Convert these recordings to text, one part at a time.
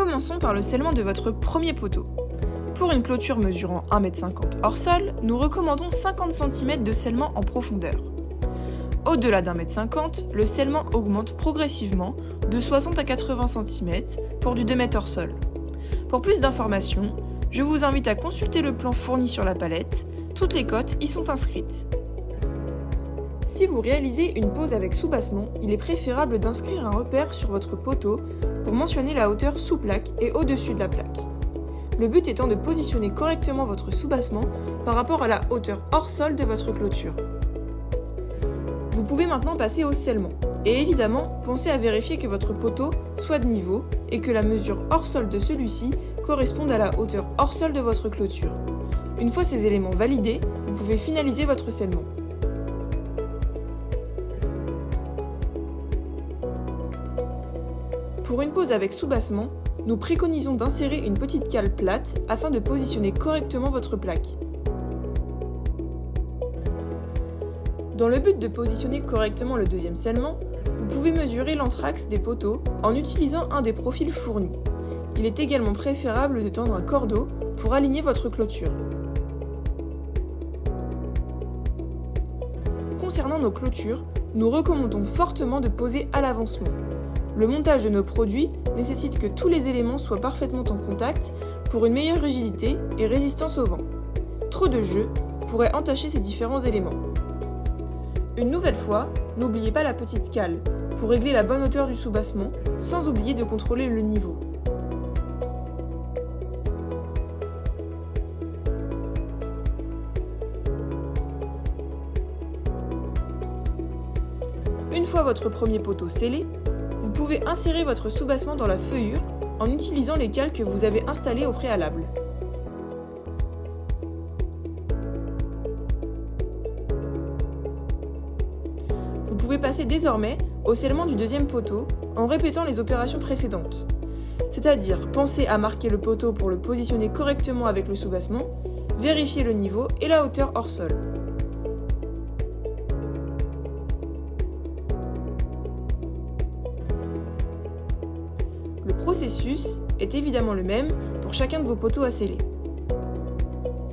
Commençons par le scellement de votre premier poteau. Pour une clôture mesurant 1,50 m hors sol, nous recommandons 50 cm de scellement en profondeur. Au-delà d'1,50 m, le scellement augmente progressivement de 60 à 80 cm pour du 2 m hors sol. Pour plus d'informations, je vous invite à consulter le plan fourni sur la palette, toutes les cotes y sont inscrites. Si vous réalisez une pose avec soubassement, il est préférable d'inscrire un repère sur votre poteau pour mentionner la hauteur sous plaque et au-dessus de la plaque. Le but étant de positionner correctement votre soubassement par rapport à la hauteur hors sol de votre clôture. Vous pouvez maintenant passer au scellement. Et évidemment, pensez à vérifier que votre poteau soit de niveau et que la mesure hors sol de celui-ci corresponde à la hauteur hors sol de votre clôture. Une fois ces éléments validés, vous pouvez finaliser votre scellement. Pour une pose avec soubassement, nous préconisons d'insérer une petite cale plate afin de positionner correctement votre plaque. Dans le but de positionner correctement le deuxième scellement, vous pouvez mesurer l'anthrax des poteaux en utilisant un des profils fournis. Il est également préférable de tendre un cordeau pour aligner votre clôture. Concernant nos clôtures, nous recommandons fortement de poser à l'avancement. Le montage de nos produits nécessite que tous les éléments soient parfaitement en contact pour une meilleure rigidité et résistance au vent. Trop de jeu pourrait entacher ces différents éléments. Une nouvelle fois, n'oubliez pas la petite cale pour régler la bonne hauteur du soubassement sans oublier de contrôler le niveau. Une fois votre premier poteau scellé, vous pouvez insérer votre soubassement dans la feuillure en utilisant les cales que vous avez installées au préalable. Vous pouvez passer désormais au scellement du deuxième poteau en répétant les opérations précédentes. C'est-à-dire penser à marquer le poteau pour le positionner correctement avec le soubassement, vérifier le niveau et la hauteur hors sol. Le processus est évidemment le même pour chacun de vos poteaux à sceller.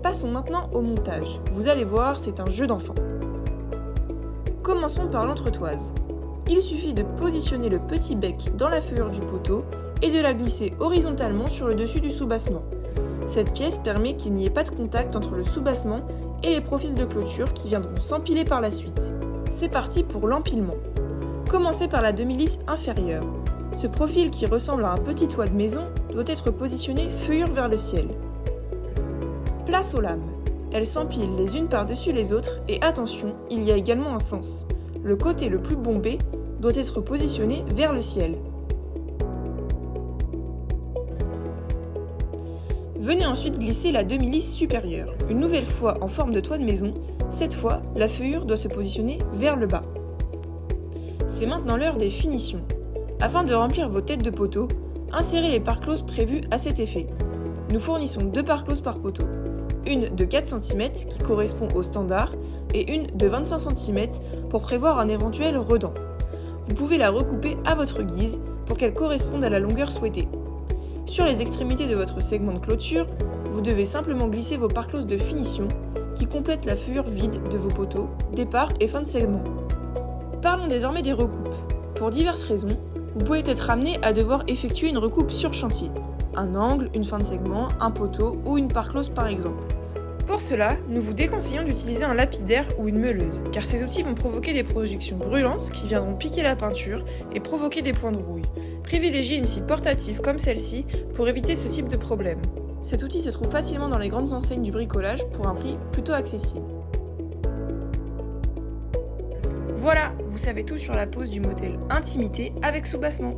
Passons maintenant au montage. Vous allez voir, c'est un jeu d'enfant. Commençons par l'entretoise. Il suffit de positionner le petit bec dans la feuillure du poteau et de la glisser horizontalement sur le dessus du soubassement. Cette pièce permet qu'il n'y ait pas de contact entre le soubassement et les profils de clôture qui viendront s'empiler par la suite. C'est parti pour l'empilement. Commencez par la demi-lisse inférieure. Ce profil qui ressemble à un petit toit de maison doit être positionné feuillure vers le ciel. Place aux lames. Elles s'empilent les unes par-dessus les autres et attention, il y a également un sens. Le côté le plus bombé doit être positionné vers le ciel. Venez ensuite glisser la demi-lisse supérieure, une nouvelle fois en forme de toit de maison. Cette fois, la feuillure doit se positionner vers le bas. C'est maintenant l'heure des finitions. Afin de remplir vos têtes de poteau, insérez les parts closes prévues à cet effet. Nous fournissons 2 parts closes par poteau. Une de 4 cm qui correspond au standard et une de 25 cm pour prévoir un éventuel redent. Vous pouvez la recouper à votre guise pour qu'elle corresponde à la longueur souhaitée. Sur les extrémités de votre segment de clôture, vous devez simplement glisser vos parts closes de finition qui complètent la feuillure vide de vos poteaux, départ et fin de segment. Parlons désormais des recoupes. Pour diverses raisons, vous pouvez être amené à devoir effectuer une recoupe sur chantier. Un angle, une fin de segment, un poteau ou une part close par exemple. Pour cela, nous vous déconseillons d'utiliser un lapidaire ou une meuleuse, car ces outils vont provoquer des projections brûlantes qui viendront piquer la peinture et provoquer des points de rouille. Privilégiez une scie portative comme celle-ci pour éviter ce type de problème. Cet outil se trouve facilement dans les grandes enseignes du bricolage pour un prix plutôt accessible. Voilà, vous savez tout sur la pose du modèle Intimité avec soubassement.